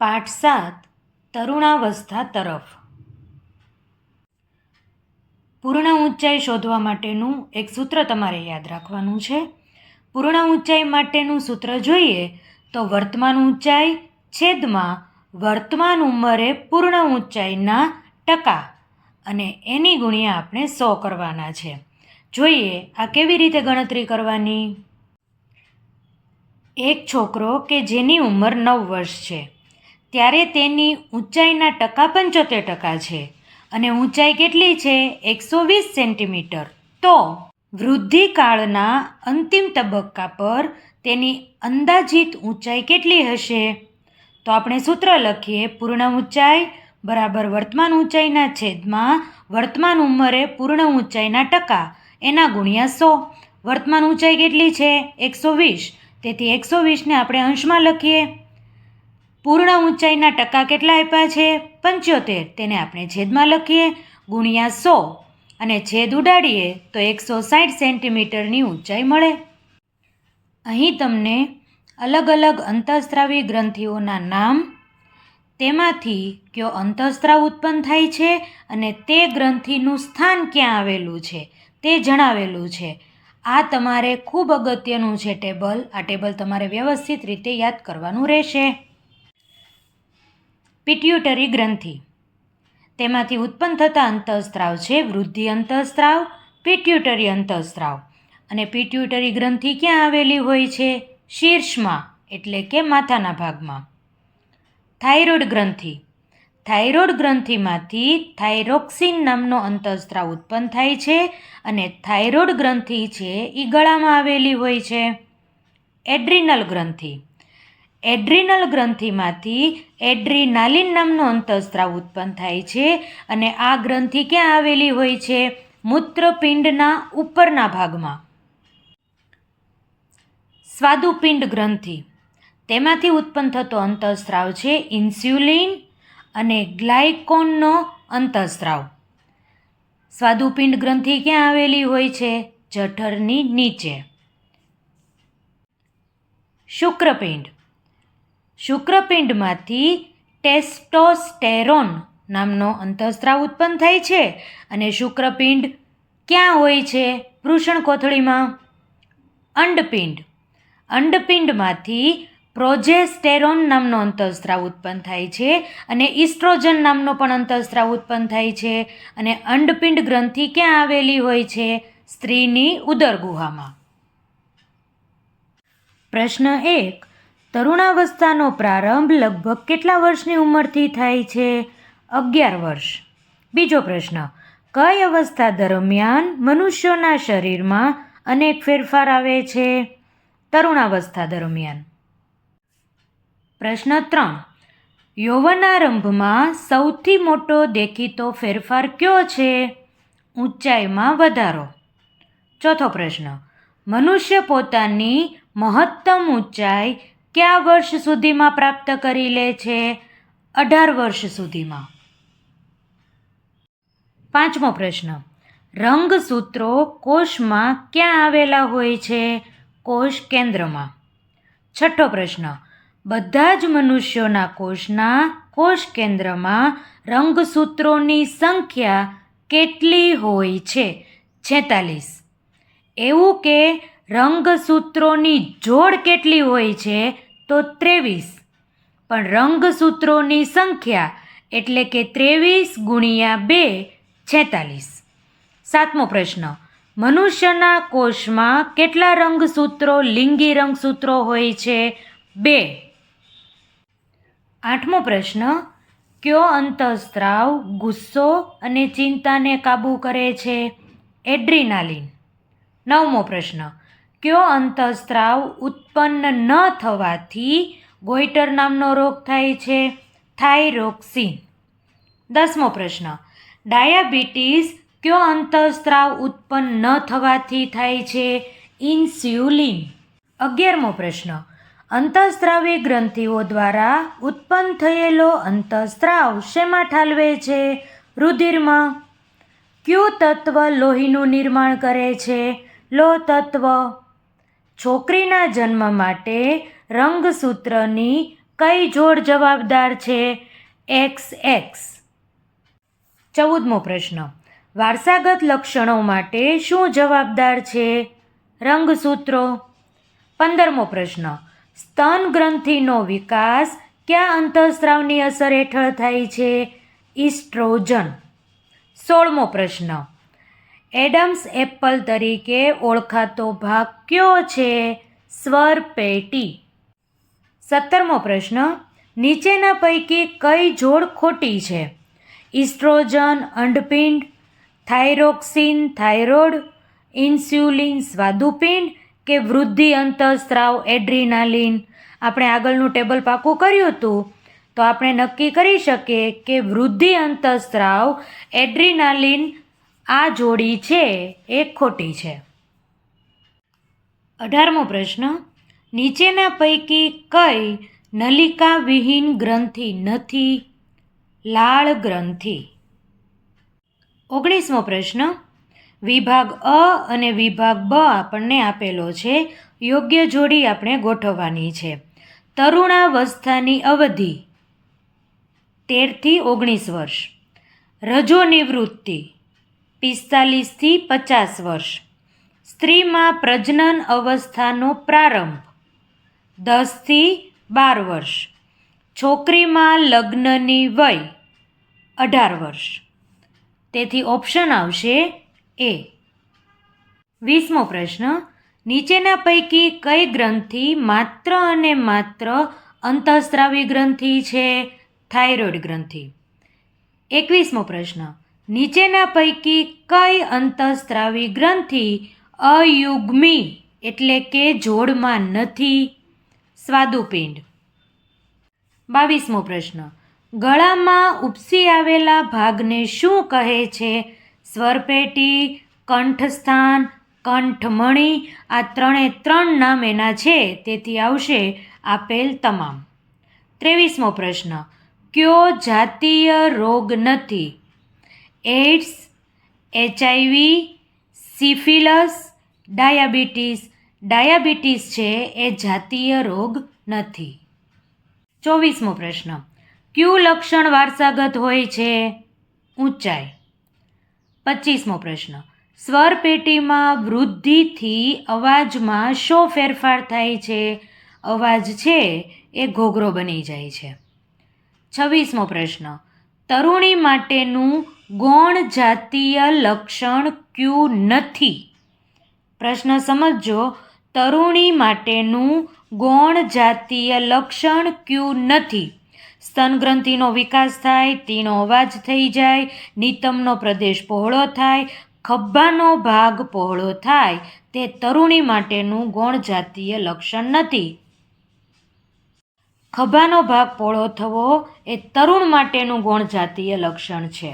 પાઠ 7 તરુણાવસ્થા તરફ. પૂર્ણ ઊંચાઈ શોધવા માટેનું એક સૂત્ર તમારે યાદ રાખવાનું છે. પૂર્ણ ઊંચાઈ માટેનું સૂત્ર જોઈએ તો વર્તમાન ઊંચાઈ છેદમાં વર્તમાન ઉંમરે પૂર્ણ ઊંચાઈના ટકા અને એની ગુણ્યા આપણે 100 કરવાના છે. જોઈએ આ કેવી રીતે ગણતરી કરવાની. એક છોકરો કે જેની ઉંમર 9 વર્ષ છે ત્યારે તેની ઊંચાઈના ટકા 75% છે અને ઊંચાઈ કેટલી છે 120 સેન્ટીમીટર. તો વૃદ્ધિકાળના અંતિમ તબક્કા પર તેની અંદાજિત ઊંચાઈ કેટલી હશે? તો આપણે સૂત્ર લખીએ, પૂર્ણ ઊંચાઈ બરાબર વર્તમાન ઊંચાઈના છેદમાં વર્તમાન ઉંમરે પૂર્ણ ઊંચાઈના ટકા એના ગુણ્યા 100. વર્તમાન ઊંચાઈ કેટલી છે 120, તેથી 120ને આપણે અંશમાં લખીએ. પૂર્ણ ઊંચાઈના ટકા કેટલા આપ્યા છે 75, તેને આપણે છેદમાં લખીએ ગુણ્યા 100 અને છેદ ઉડાડીએ તો 160 સેન્ટીમીટરની ઊંચાઈ મળે. અહીં તમને અલગ અલગ અંતઃસ્ત્રાવી ગ્રંથિઓના નામ, તેમાંથી કયો અંતઃસ્ત્રાવ ઉત્પન્ન થાય છે અને તે ગ્રંથિનું સ્થાન ક્યાં આવેલું છે તે જણાવેલું છે. આ તમારે ખૂબ અગત્યનું છે ટેબલ. આ ટેબલ તમારે વ્યવસ્થિત રીતે યાદ કરવાનું રહેશે. પિટ્યુટરી ગ્રંથિ, તેમાંથી ઉત્પન્ન થતા અંતઃસ્ત્રાવ છે વૃદ્ધિ અંતઃસ્ત્રાવ, પિટ્યુટરી અંતઃસ્ત્રાવ. અને પિટ્યુટરી ગ્રંથિ ક્યાં આવેલી હોય છે? શીર્ષમાં, એટલે કે માથાના ભાગમાં. થાઇરોઇડ ગ્રંથિ, થાઇરોઇડ ગ્રંથિમાંથી થાઇરોક્સિન નામનો અંતઃસ્ત્રાવ ઉત્પન્ન થાય છે અને થાઇરોઇડ ગ્રંથિ છે એ ગળામાં આવેલી હોય છે. એડ્રિનલ ગ્રંથિ, એડ્રિનલ ગ્રંથિમાંથી એડ્રીનાલિન નામનો અંતઃસ્ત્રાવ ઉત્પન્ન થાય છે અને આ ગ્રંથિ ક્યાં આવેલી હોય છે? મૂત્રપિંડના ઉપરના ભાગમાં. સ્વાદુપિંડ ગ્રંથિ, તેમાંથી ઉત્પન્ન થતો અંતઃસ્ત્રાવ છે ઇન્સ્યુલિન અને ગ્લાયકોનનો અંતઃસ્ત્રાવ. સ્વાદુપિંડ ગ્રંથિ ક્યાં આવેલી હોય છે? જઠરની નીચે. શુક્રપિંડ, શુક્રપિંડમાંથી ટેસ્ટોસ્ટેરોન નામનો અંતઃસ્ત્રાવ ઉત્પન્ન થાય છે અને શુક્રપિંડ ક્યાં હોય છે? વૃષણકોથળીમાં. અંડપિંડ, અંડપિંડમાંથી પ્રોજેસ્ટેરોન નામનો અંતઃસ્ત્રાવ ઉત્પન્ન થાય છે અને ઇસ્ટ્રોજન નામનો પણ અંતઃસ્ત્રાવ ઉત્પન્ન થાય છે અને અંડપિંડ ગ્રંથિ ક્યાં આવેલી હોય છે? સ્ત્રીની ઉદર ગુહામાં. પ્રશ્ન 1. તરુણાવસ્થાનો પ્રારંભ લગભગ કેટલા વર્ષની ઉંમરથી થાય છે? 11 વર્ષ. બીજો પ્રશ્ન, કઈ અવસ્થા દરમિયાન મનુષ્યોના શરીરમાં અનેક ફેરફાર આવે છે? તરુણાવસ્થા દરમિયાન. પ્રશ્ન 3. યૌવનારંભમાં સૌથી મોટો દેખીતો ફેરફાર કયો છે? ઊંચાઈમાં વધારો. ચોથો પ્રશ્ન, મનુષ્ય પોતાની મહત્તમ ઊંચાઈ કયા વર્ષ સુધીમાં પ્રાપ્ત કરી લે છે? 18 વર્ષ સુધીમાં. પાંચમો પ્રશ્ન, રંગસૂત્રો કોષમાં ક્યાં આવેલા હોય છે? કોષ કેન્દ્રમાં. છઠ્ઠો પ્રશ્ન, બધા જ મનુષ્યોના કોષના કોષ કેન્દ્રમાં રંગસૂત્રોની સંખ્યા કેટલી હોય છે? 46. એવું કે રંગસૂત્રોની જોડ કેટલી હોય છે? તો 23. પણ રંગસૂત્રોની સંખ્યા એટલે કે 23 ગુણ્યા 2 46. સાતમો પ્રશ્ન, મનુષ્યના કોષમાં કેટલા રંગસૂત્રો લિંગી રંગસૂત્રો હોય છે? 2. આઠમો પ્રશ્ન, કયો અંતઃસ્ત્રાવ ગુસ્સો અને ચિંતાને કાબૂ કરે છે? એડ્રીનાલિન. નવમો પ્રશ્ન, કયો અંતઃસ્ત્રાવ ઉત્પન્ન ન થવાથી ગોઈટર નામનો રોગ થાય છે? થાઇરોક્સિન. 10મો પ્રશ્ન, ડાયાબિટીસ કયો અંતઃસ્ત્રાવ ઉત્પન્ન ન થવાથી થાય છે? ઇન્સ્યુલિન. 11મો પ્રશ્ન, અંતઃસ્ત્રાવી ગ્રંથિઓ દ્વારા ઉત્પન્ન થયેલો અંતઃસ્ત્રાવ શેમાં ઠાલવે છે? રુધિરમાં. કયું તત્વ લોહીનું નિર્માણ કરે છે? લોહ તત્વ. છોકરીના જન્મ માટે રંગસૂત્રની કઈ જોડ જવાબદાર છે? XX. 14મો પ્રશ્ન. વારસાગત લક્ષણો માટે શું જવાબદાર છે? રંગસૂત્રો. 15મો પ્રશ્ન. સ્તન ગ્રંથિનો વિકાસ કયા અંતઃસ્ત્રાવની અસર હેઠળ થાય છે? ઇસ્ટ્રોજન. 16મો પ્રશ્ન. એડમ્સ એપલ તરીકે ઓળખાતો ભાગ કયો છે? સ્વરપેટી. 17મો પ્રશ્ન. નીચેના પૈકી કઈ જોડ ખોટી છે? ઇસ્ટ્રોજન અંડપિંડ, થાઇરોક્સિન થાઇરોઇડ, ઇન્સ્યુલિન સ્વાદુપિંડ કે વૃદ્ધિ અંતઃસ્ત્રાવ એડ્રીનાલિન? આપણે આગળનું ટેબલ પાકું કર્યું હતું તો આપણે નક્કી કરી શકીએ કે વૃદ્ધિ અંતઃસ્ત્રાવ એડ્રીનાલિન આ જોડી છે એ ખોટી છે. 18મો પ્રશ્ન. નીચેના પૈકી કઈ નલિકા વિહીન ગ્રંથિ નથી? લાળ ગ્રંથિ. 19મો પ્રશ્ન. વિભાગ અ અને વિભાગ બ આપણને આપેલો છે. યોગ્ય જોડી આપણે ગોઠવવાની છે. તરુણાવસ્થાની અવધિ 13 થી 19 વર્ષ. રજો નિવૃત્તિ 45 થી 50 વર્ષ. સ્ત્રીમાં પ્રજનન અવસ્થાનો પ્રારંભ 10 થી 12 વર્ષ. છોકરીમાં લગ્નની વય 18 વર્ષ. તેથી ઓપ્શન આવશે એ. 20મો પ્રશ્ન. નીચેના પૈકી કઈ ગ્રંથિ માત્ર અને માત્ર અંતઃસ્ત્રાવી ગ્રંથિ છે? થાઇરોઇડ ગ્રંથિ. 21મો પ્રશ્ન. નીચેના પૈકી કઈ અંતઃસ્ત્રાવી ગ્રંથિ અયુગ્મી એટલે કે જોડમાં નથી? સ્વાદુપિંડ. 22મો પ્રશ્ન. ગળામાં ઉપસી આવેલા ભાગને શું કહે છે? સ્વરપેટી, કંઠસ્થાન, કંઠમણી. આ 3 નામ એના છે, તેથી આવશે આપેલ તમામ. 23મો પ્રશ્ન. કયો જાતીય રોગ નથી? AIDS, HIV, syphilis, diabetes. Diabetes છે એ જાતીય રોગ નથી. 24મો પ્રશ્ન. કયું લક્ષણ વારસાગત હોય છે? ઊંચાઈ. 25મો પ્રશ્ન. સ્વરપેટીમાં વૃદ્ધિથી અવાજમાં શો ફેરફાર થાય છે? અવાજ છે એ ઘોઘરો બની જાય છે. 26મો પ્રશ્ન. તરુણી માટેનું ગૌણ જાતીય લક્ષણ કયું નથી? પ્રશ્ન સમજજો. તરુણી માટેનું ગૌણ જાતીય લક્ષણ કયું નથી? સ્તનગ્રંથિનો વિકાસ થાય, તીણો અવાજ થઈ જાય, નિતંબનો પ્રદેશ પહોળો થાય, ખભાનો ભાગ પહોળો થાય, તે તરુણી માટેનું ગૌણ જાતીય લક્ષણ નથી. ખભાનો ભાગ પહોળો થવો એ તરુણ માટેનું ગૌણ જાતીય લક્ષણ છે.